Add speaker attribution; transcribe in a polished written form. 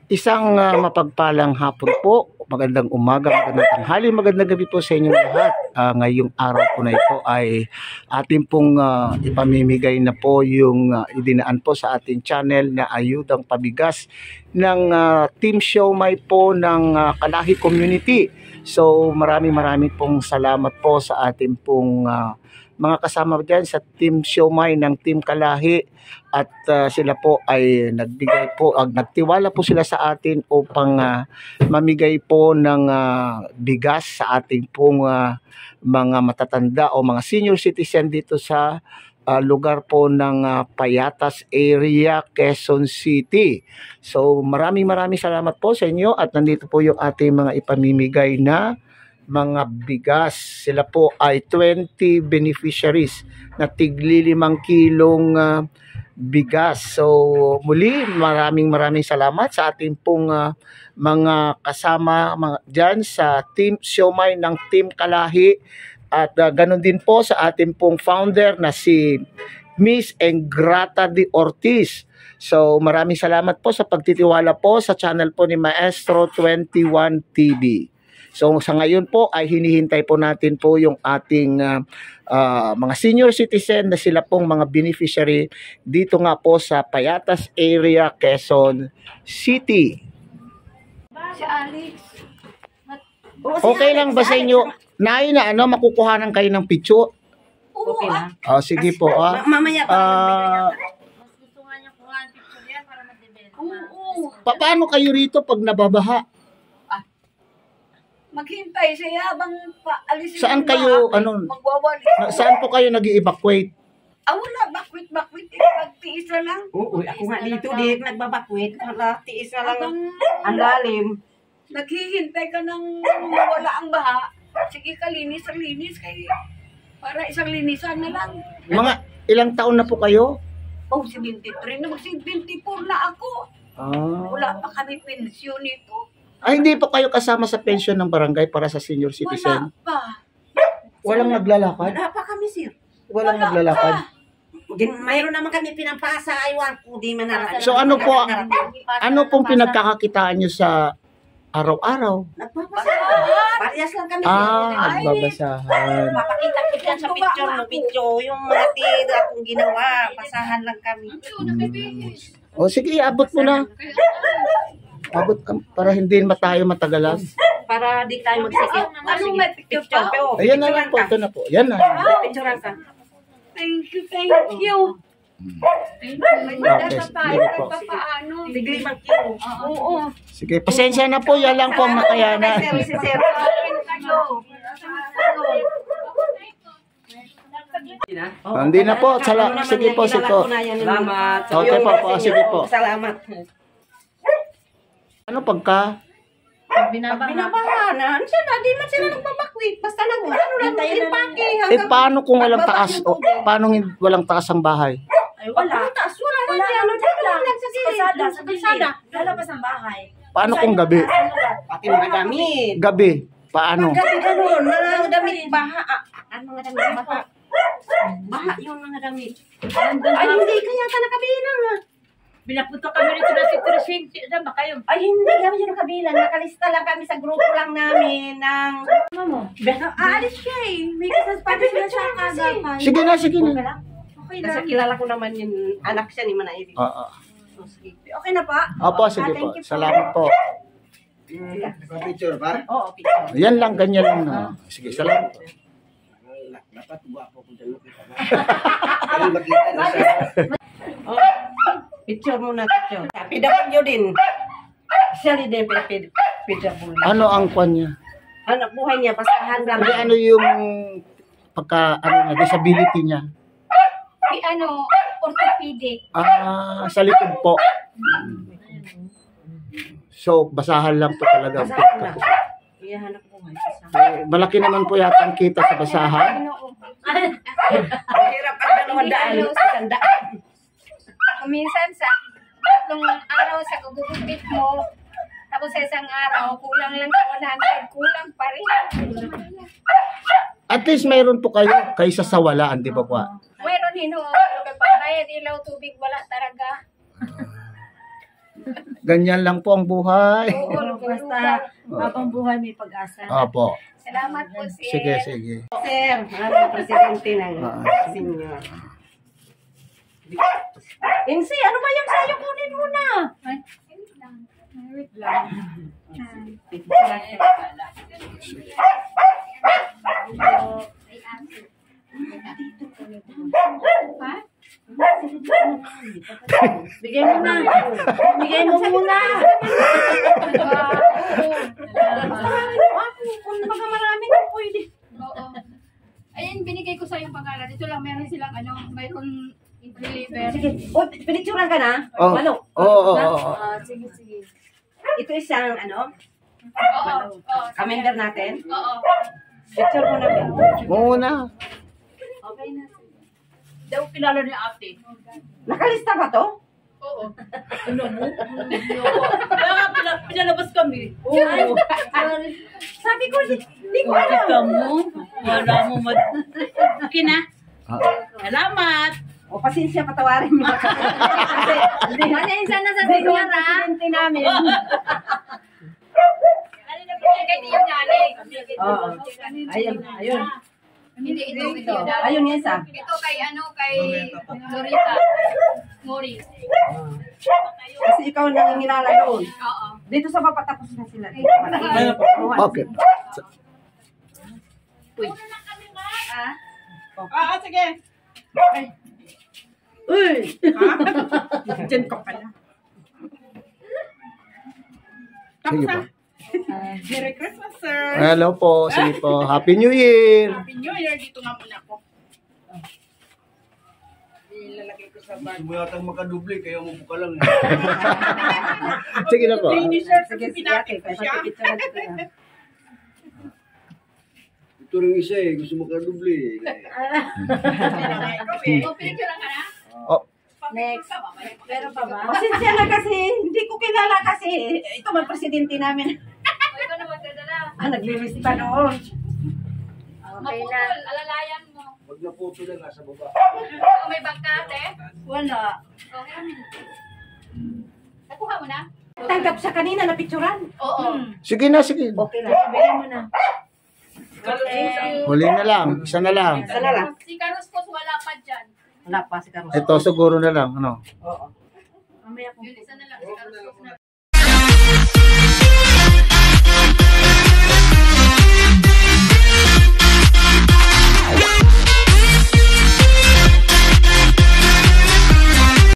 Speaker 1: Isang mapagpalang hapon po, magandang umaga, magandang tanghali, magandang gabi po sa inyong lahat. Ngayong araw po na ito ay ating pong ipamimigay na po yung idinaan po sa ating channel na ayudang pabigas ng Team Siomai po ng Kalahi Community. So maraming pong salamat po sa ating pong mga kasama dyan sa Team Siomai ng Team Kalahi at sila po ay nagbigay po, nagtiwala po sila sa atin upang mamigay po ng bigas sa ating pong mga matatanda o mga senior citizen dito sa lugar po ng Payatas area, Quezon City. So maraming salamat po sa inyo at nandito po yung ating mga ipamimigay na mga bigas. Sila po ay 20 beneficiaries na tigli 5 kilong bigas. So muli maraming salamat sa ating pong mga kasama dyan sa Team Siomai ng Team Kalahi at ganun din po sa ating pong founder na si Miss Engrata de Ortiz. So maraming salamat po sa pagtitiwala po sa channel po ni Maestro 21 TV. So sa ngayon po ay hinihintay po natin po yung ating mga senior citizen na sila pong mga beneficiary dito nga po sa Payatas area, Quezon City.
Speaker 2: Si Alex.
Speaker 1: Okay lang ba sa inyo? Nay na makukuhanan kayo ng picture?
Speaker 2: Okay lang.
Speaker 1: Sige po.
Speaker 2: Mamaya pa. Mas gusto nga niya kuha ng picture yan para ma-develop. Oo.
Speaker 1: Paano kayo rito pag nababaha?
Speaker 2: Maghintay siya habang paalis.
Speaker 1: Saan kayo,
Speaker 2: magwawali.
Speaker 1: Saan po kayo nag-i-evacuate?
Speaker 2: Wala, bakwit. Pagtiis na lang.
Speaker 3: Oo, ako nga dito, di nagbabakwit. Tiis na lang ang lalim.
Speaker 2: Naghihintay ka ng wala ang baha. Sige ka, linis. Para isang linisan na lang.
Speaker 1: Mga ilang taon na po kayo?
Speaker 2: 73 na, mag-74 na ako. Wala pa kami pensyon nito.
Speaker 1: Hindi po kayo kasama sa pension ng barangay para sa senior citizen?
Speaker 2: Wala pa.
Speaker 1: Walang naglalakad?
Speaker 3: Wala pa kami, sir.
Speaker 1: Walang naglalakad?
Speaker 3: Mayroon naman kami pinapasa, aywan ko, di man narating.
Speaker 1: So ano pong pinagkakakitaan nyo sa araw-araw?
Speaker 3: Nagbabasahan. Parehas lang kami.
Speaker 1: Nagbabasahan.
Speaker 3: Papakita ko dyan sa picture mo, yung mga tira akong ginawa. Basahan lang kami.
Speaker 1: Sige, abot mo na. Abot para hindi tayo matagalan.
Speaker 3: Para di tayo magsikip.
Speaker 2: May picture pa?
Speaker 1: Ayan na lang po, ito na po. Yan na.
Speaker 3: Picturean ka.
Speaker 2: Thank you.
Speaker 1: Okay, sige po.
Speaker 3: Tigli mang kilo.
Speaker 2: Oo.
Speaker 1: Sige, pasensya na po. Yan lang po ang makayanan.
Speaker 3: Sir.
Speaker 1: Hindi na po. Sige po.
Speaker 3: Salamat.
Speaker 1: Okay po. Sige po.
Speaker 3: Salamat.
Speaker 1: Ano pagka?
Speaker 3: Binabaha na. Ano siya na? Di man sila nagbabakwit. Basta lang impake.
Speaker 1: Paano kung walang taas? Paano walang taas ang bahay?
Speaker 3: Ay, wala. Taas. Wala na siya. Ano dyan lang sa gilid.
Speaker 2: Sa kalsada. Lalabas ang bahay.
Speaker 1: Paano kung gabi?
Speaker 3: Pati mga damit.
Speaker 1: Gabi. Paano?
Speaker 3: Gabi ganun. Mga damit. Baha. Ano mga damit? Baha yung mga damit. Ay, hindi. Kaya ka nakabilang ah.
Speaker 2: Binapunta kami rito na si Saan ba kayo?
Speaker 3: Ay, hindi kami yung kabilang. Nakalista lang kami sa grupo lang namin ng...
Speaker 2: Mamo.
Speaker 3: Aalis siya eh. May kasasabi sila sa kagapan.
Speaker 1: Sige na.
Speaker 3: Okay na. Kasi kilala ko naman yung anak siya ni Manay. Okay na pa?
Speaker 1: Opo, sige po. Salamat po.
Speaker 3: Picture ba? Oo, picture.
Speaker 1: Yan lang, ganyan lang na. Sige, salamat po.
Speaker 4: Dapat guwapo ko dyan. Ay, makita na siya.
Speaker 3: Picture muna, picture. PW din. Siya rin din, PW.
Speaker 1: Ano ang kwan niya?
Speaker 3: Anak buhay niya, pasahan lang.
Speaker 1: Ano yung disability niya?
Speaker 2: Orthopedic.
Speaker 1: Sa likod po. So, basahan lang po talaga.
Speaker 3: Pasahan lang. Iyahanap buhay, pasahan.
Speaker 1: Malaki naman po yata ang kita sa basahan.
Speaker 3: Ang hirap ang 200.
Speaker 2: Minsan sa 3 araw sa kagugupit mo, tapos sa isang araw, kulang lang sa 100, kulang pa rin.
Speaker 1: At least mayroon po kayo kaysa sa walaan, di ba po?
Speaker 2: Mayroon pambayad ilaw, tubig, wala talaga.
Speaker 1: Ganyan lang po ang buhay.
Speaker 2: Oo,
Speaker 3: Basta habang buhay may pag-asa.
Speaker 1: Opo.
Speaker 2: Salamat po, sir.
Speaker 1: Sige, sige.
Speaker 3: Sir, ang presidente ng senior. MC, ano ba yung sayo? Kunin mo na.
Speaker 2: Wait lang. Ha?
Speaker 3: Bigay mo na. Bigay mo muna. Kung baka marami na pwede.
Speaker 2: Oo. Ayun, binigay ko sa yung pangalan. Ito lang, meron silang mayroon deliver.
Speaker 3: Sige. O, pinicturan ka na?
Speaker 1: Oh.
Speaker 3: Ano?
Speaker 1: Oo,
Speaker 3: Na?
Speaker 1: oo, oo.
Speaker 3: Sige, sige. Ito isang,
Speaker 2: Oo. Oo.
Speaker 3: commander natin.
Speaker 2: Oo.
Speaker 3: Picture mo na.
Speaker 1: Muna.
Speaker 2: Okay na.
Speaker 5: Daw kilala ni ate.
Speaker 3: Nakalista ba to?
Speaker 2: Oo.
Speaker 5: Ano mo? Kaya nga pinalabas kami. Oo.
Speaker 3: Sabi ko, hindi ko
Speaker 5: Bakit
Speaker 3: alam.
Speaker 5: ka mo? Wala mo Okay na.
Speaker 1: Ah,
Speaker 5: Salamat.
Speaker 3: O, pasensya, patawarin mo. Kasi,
Speaker 2: Pasensya na sa
Speaker 3: hindi ko
Speaker 2: senior,
Speaker 3: ang
Speaker 2: ha?
Speaker 3: presidente namin.
Speaker 2: Kay Tio Daling.
Speaker 3: Oo. Ayun, ayun.
Speaker 2: Hindi, ito.
Speaker 3: Ayun yung isa.
Speaker 2: Ito kay Dorita. Mori.
Speaker 3: Kasi ikaw nangingilala doon.
Speaker 2: Oo.
Speaker 3: Dito sa baba, tapos na sila.
Speaker 1: okay.
Speaker 5: Sige.
Speaker 3: Uy!
Speaker 5: Diyan ka pala.
Speaker 1: Sige po.
Speaker 5: Merry Christmas, sir.
Speaker 1: Hello po. Sige po. Happy New Year.
Speaker 5: Happy New Year. Dito nga muna ako. Ilalagay ko sa bag.
Speaker 4: Gusto mo yatang makaduble, kaya mo ka lang.
Speaker 1: Sige na po.
Speaker 5: Training shirt
Speaker 3: Sige,
Speaker 5: kasi
Speaker 3: sige,
Speaker 5: pinapit
Speaker 3: ate.
Speaker 5: ko siya.
Speaker 3: Picture ko na.
Speaker 4: Ito rin isa eh, gusto mo kaduble.
Speaker 2: O, pinicture ka na?
Speaker 1: Oh,
Speaker 2: Next.
Speaker 3: Meron pa ba? Pasensya na kasi, hindi ko kilala kasi. Ito man presidente namin.
Speaker 2: O, ikaw na magdadala.
Speaker 3: Naglilista noon.
Speaker 2: Maputol, alalayan mo.
Speaker 4: Wag na photo lang nasa baba.
Speaker 2: O, may bangkate.
Speaker 3: Wala.
Speaker 2: Okay. Nakuha mo na?
Speaker 3: Tanggap siya kanina na picturean.
Speaker 2: Oo.
Speaker 1: sige na, sige.
Speaker 3: Okay na. Bigyan mo na.
Speaker 1: Huli na lang. Isa na lang.
Speaker 3: Isa na lang.
Speaker 2: Si Karuskos wala pa dyan.
Speaker 3: Wala pa si Carlos.
Speaker 1: Ito, siguro na lang. Ano?
Speaker 3: Oo. Mamaya ko.
Speaker 2: Yun, isa na lang. Si Karuskos na.